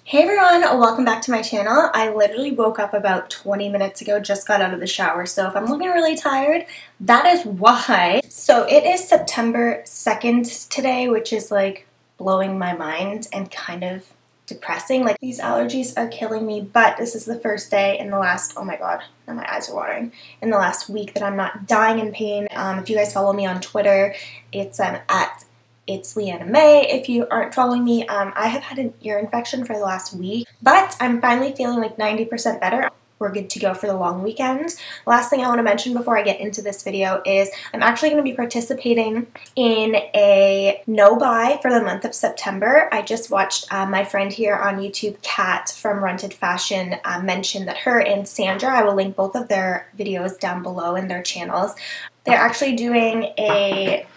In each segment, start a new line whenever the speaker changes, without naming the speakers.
Hey everyone, welcome back to my channel. I literally woke up about 20 minutes ago, just got out of the shower, so if I'm looking really tired, that is why. So it is September 2nd today, which is like blowing my mind and kind of depressing. Like, these allergies are killing me, but this is the first day in the last, oh my god, now my eyes are watering, in the last week that I'm not dying in pain. If you guys follow me on Twitter, it's at itsleannamay. If you aren't following me, I have had an ear infection for the last week, but I'm finally feeling like 90% better. We're good to go for the long weekend. Last thing I want to mention before I get into this video is I'm actually going to be participating in a no-buy for the month of September. I just watched my friend here on YouTube, Kat from Rented Fashion, mention that her and Sandra, I will link both of their videos down below in their channels, they're actually doing a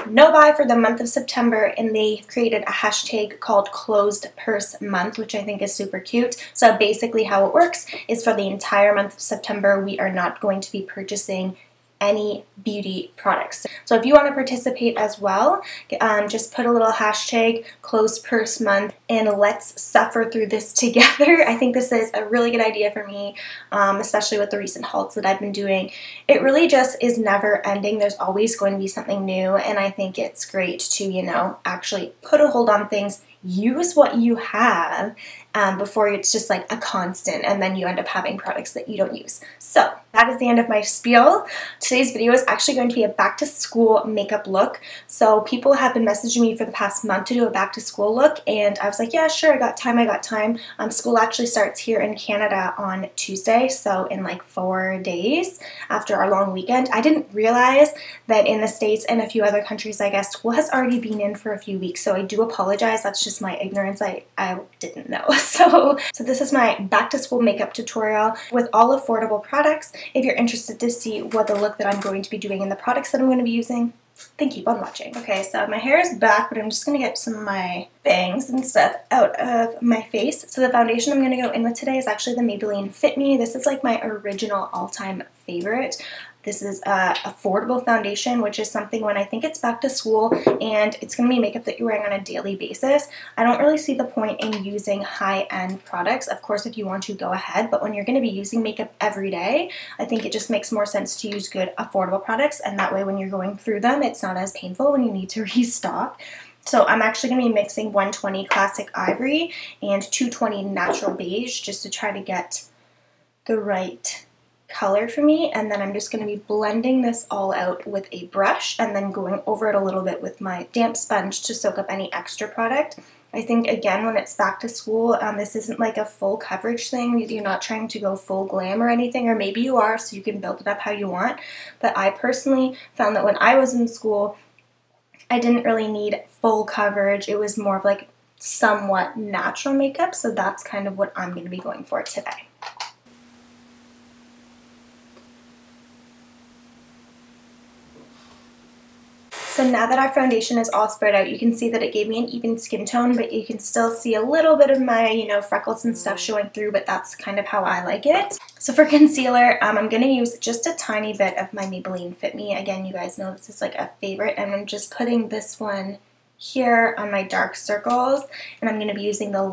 no-buy for the month of September, and they created a hashtag called Closed Purse Month, which I think is super cute. So basically how it works is for the entire month of September, we are not going to be purchasing any beauty products. So if you want to participate as well, just put a little hashtag Closed Purse Month and let's suffer through this together. I think this is a really good idea for me, especially with the recent hauls that I've been doing. It really just is never ending. There's always going to be something new, and I think it's great to, you know, actually put a hold on things, use what you have before it's just like a constant and then you end up having products that you don't use. So that is the end of my spiel. Today's video is actually going to be a back to school makeup look. So people have been messaging me for the past month to do a back to school look, and I was like, yeah, sure, I got time. School actually starts here in Canada on Tuesday, so in like 4 days after our long weekend. I didn't realize that in the States and a few other countries, I guess, school has already been in for a few weeks, so I do apologize. That's just my ignorance. I didn't know. So this is my back to school makeup tutorial with all affordable products. If you're interested to see what the look that I'm going to be doing and the products that I'm going to be using, then keep on watching. Okay, so my hair is back, but I'm just going to get some of my bangs and stuff out of my face. So the foundation I'm going to go in with today is actually the Maybelline Fit Me. This is like my original all-time favorite. This is a affordable foundation, which is something when I think it's back to school and it's going to be makeup that you're wearing on a daily basis. I don't really see the point in using high-end products. Of course, if you want to, go ahead, but when you're going to be using makeup every day, I think it just makes more sense to use good, affordable products, and that way when you're going through them, it's not as painful when you need to restock. So I'm actually going to be mixing 120 Classic Ivory and 220 Natural Beige just to try to get the right color for me, and then I'm just going to be blending this all out with a brush and then going over it a little bit with my damp sponge to soak up any extra product. I think, again, when it's back to school, this isn't like a full coverage thing. You're not trying to go full glam or anything, or maybe you are, so you can build it up how you want. But I personally found that when I was in school, I didn't really need full coverage. It was more of like somewhat natural makeup, so that's kind of what I'm going to be going for today. So now that our foundation is all spread out, you can see that it gave me an even skin tone, but you can still see a little bit of my, you know, freckles and stuff showing through, but that's kind of how I like it. So for concealer, I'm going to use just a tiny bit of my Maybelline Fit Me. Again, you guys know this is like a favorite, and I'm just putting this one here on my dark circles, and I'm going to be using the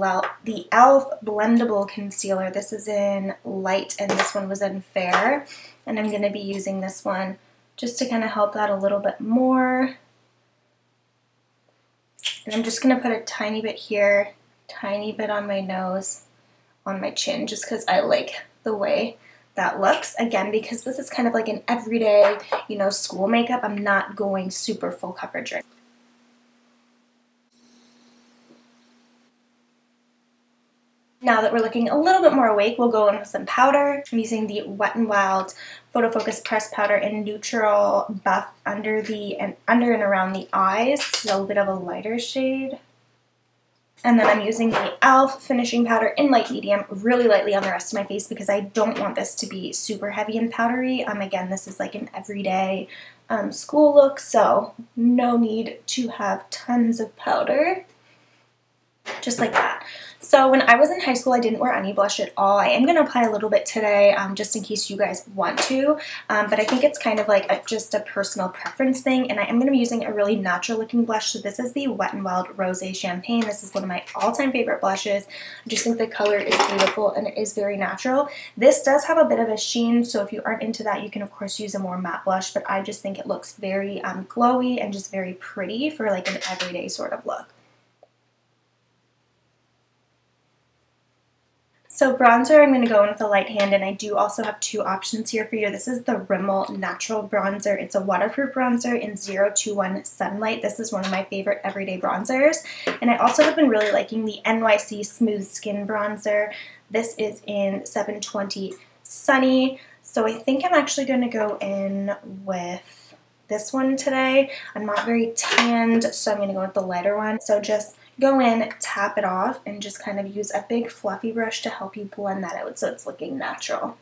e.l.f. Blendable Concealer. This is in light, and this one was in fair, and I'm going to be using this one just to kind of help that a little bit more. And I'm just going to put a tiny bit here, tiny bit on my nose, on my chin, just because I like the way that looks. Again, because this is kind of like an everyday, you know, school makeup, I'm not going super full coverage right now. Now that we're looking a little bit more awake, we'll go in with some powder. I'm using the Wet n Wild Photo Focus Pressed Powder in Neutral Buff under and around the eyes. It's a little bit of a lighter shade. And then I'm using the e.l.f. Finishing Powder in Light Medium, really lightly on the rest of my face because I don't want this to be super heavy and powdery. Again, this is like an everyday school look, so no need to have tons of powder. Just like that. So when I was in high school, I didn't wear any blush at all. I am going to apply a little bit today just in case you guys want to, but I think it's kind of like just a personal preference thing, and I am going to be using a really natural looking blush. So this is the Wet n Wild Rosé Champagne. This is one of my all-time favorite blushes. I just think the color is beautiful and it is very natural. This does have a bit of a sheen, so if you aren't into that, you can of course use a more matte blush, but I just think it looks very glowy and just very pretty for like an everyday sort of look. So bronzer, I'm going to go in with a light hand, and I do also have two options here for you. This is the Rimmel Natural Bronzer. It's a waterproof bronzer in 021 Sunlight. This is one of my favorite everyday bronzers. And I also have been really liking the NYC Smooth Skin Bronzer. This is in 720 Sunny. So I think I'm actually going to go in with this one today. I'm not very tanned, so I'm going to go with the lighter one. So just go in, tap it off, and just kind of use a big fluffy brush to help you blend that out so it's looking natural.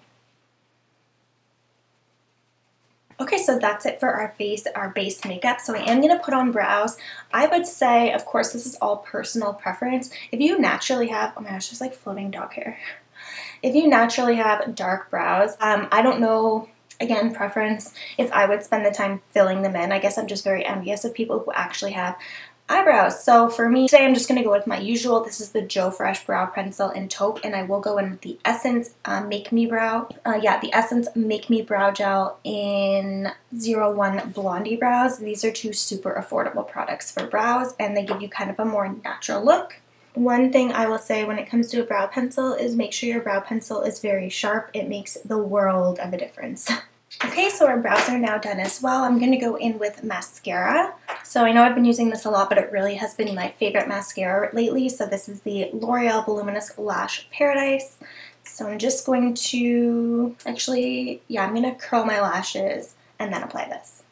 Okay, so that's it for our base makeup. So I am going to put on brows. I would say, of course, this is all personal preference. If you naturally have, oh my gosh, there's like floating dog hair. If you naturally have dark brows, I don't know, again, preference, if I would spend the time filling them in. I guess I'm just very envious of people who actually have eyebrows. So for me, today I'm just going to go with my usual. This is the Joe Fresh Brow Pencil in Taupe, and I will go in with the Essence Make Me Brow. The Essence Make Me Brow Gel in 01 Blondie Brows. These are two super affordable products for brows, and they give you kind of a more natural look. One thing I will say when it comes to a brow pencil is make sure your brow pencil is very sharp. It makes the world of a difference. Okay, so our brows are now done as well. I'm going to go in with mascara. So I know I've been using this a lot, but it really has been my favorite mascara lately. So this is the L'Oreal Voluminous Lash Paradise. So I'm just going to, I'm going to curl my lashes and then apply this.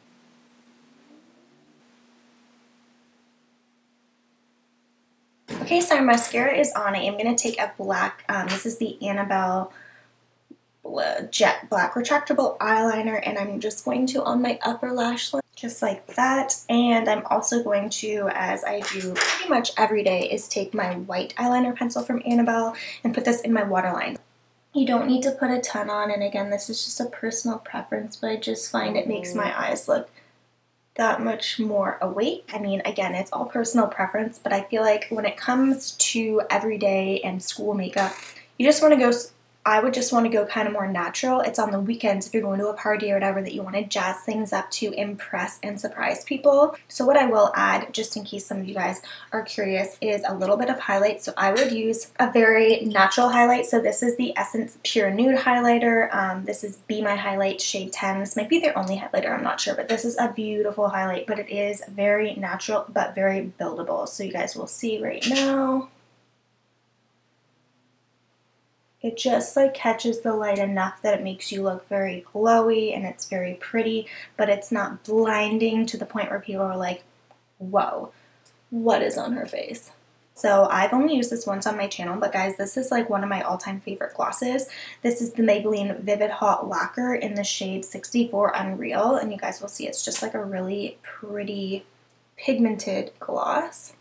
Okay, so our mascara is on. I am going to take a black, this is the Annabelle Jet Black Retractable Eyeliner, and I'm just going to on my upper lash line, just like that. And I'm also going to, as I do pretty much every day, is take my white eyeliner pencil from Annabelle and put this in my waterline. You don't need to put a ton on, and again, this is just a personal preference, but I just find it makes my eyes look that much more awake. I mean, again, it's all personal preference, but I feel like when it comes to everyday and school makeup, you just want to go, I would just want to go kind of more natural. It's on the weekends if you're going to a party or whatever that you want to jazz things up to impress and surprise people. So what I will add, just in case some of you guys are curious, is a little bit of highlight. So I would use a very natural highlight. So this is the Essence Pure Nude Highlighter. This is Be My Highlight Shade 10. This might be their only highlighter, I'm not sure, but this is a beautiful highlight, but it is very natural but very buildable. So you guys will see right now. It just like catches the light enough that it makes you look very glowy and it's very pretty, but it's not blinding to the point where people are like, whoa, what is on her face? So I've only used this once on my channel, but guys, this is like one of my all-time favorite glosses. This is the Maybelline Vivid Hot Lacquer in the shade 64 Unreal, and you guys will see it's just like a really pretty pigmented gloss.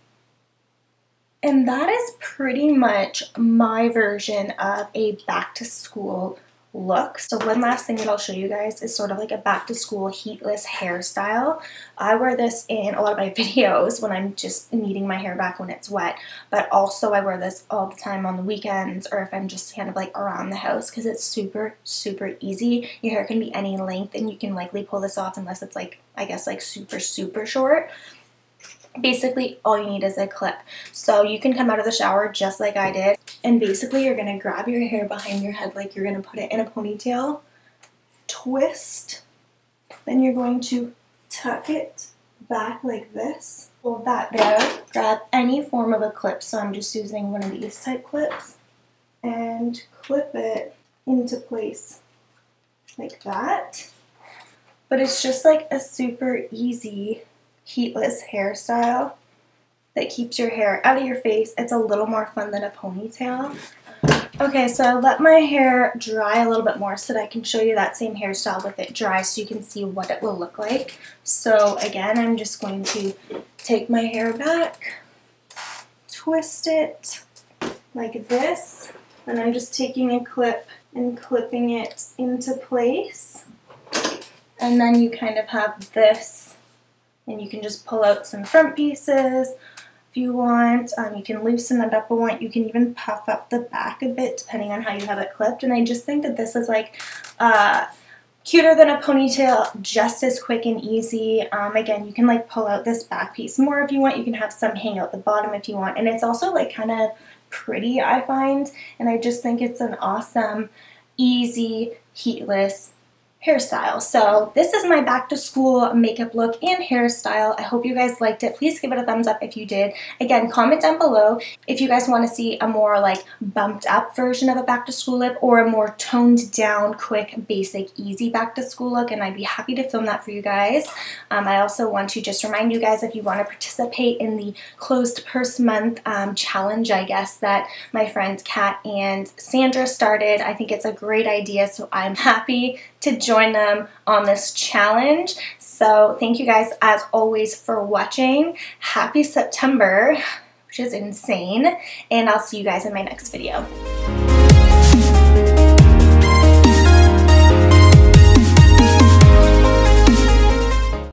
And that is pretty much my version of a back-to-school look. So one last thing that I'll show you guys is sort of like a back-to-school heatless hairstyle. I wear this in a lot of my videos when I'm just needing my hair back when it's wet, but also I wear this all the time on the weekends or if I'm just kind of like around the house because it's super, super easy. Your hair can be any length and you can likely pull this off unless it's like, I guess like super, super short. Basically, all you need is a clip. So you can come out of the shower just like I did, and basically you're going to grab your hair behind your head like you're going to put it in a ponytail, twist, then you're going to tuck it back like this, hold that there, grab any form of a clip, so I'm just using one of these type clips, and clip it into place like that. But it's just like a super easy heatless hairstyle that keeps your hair out of your face. It's a little more fun than a ponytail. Okay, so I let my hair dry a little bit more so that I can show you that same hairstyle with it dry so you can see what it will look like. So again, I'm just going to take my hair back, twist it, like this, and I'm just taking a clip and clipping it into place. And then you kind of have this, and you can just pull out some front pieces if you want. You can loosen it up a want. You can even puff up the back a bit depending on how you have it clipped. And I just think that this is like cuter than a ponytail, just as quick and easy. Again, you can like pull out this back piece more if you want. You can have some hang out the bottom if you want. And it's also like kind of pretty, I find. And I just think it's an awesome, easy, heatless hairstyle. So this is my back to school makeup look and hairstyle. I hope you guys liked it. Please give it a thumbs up if you did. Again, comment down below if you guys want to see a more like bumped up version of a back to school look or a more toned down, quick, basic, easy back to school look, and I'd be happy to film that for you guys. I also want to just remind you guys, if you want to participate in the closed purse month challenge, I guess, that my friends Kat and Sandra started. I think it's a great idea, so I'm happy to join them on this challenge. So thank you guys as always for watching. Happy September, which is insane, and I'll see you guys in my next video.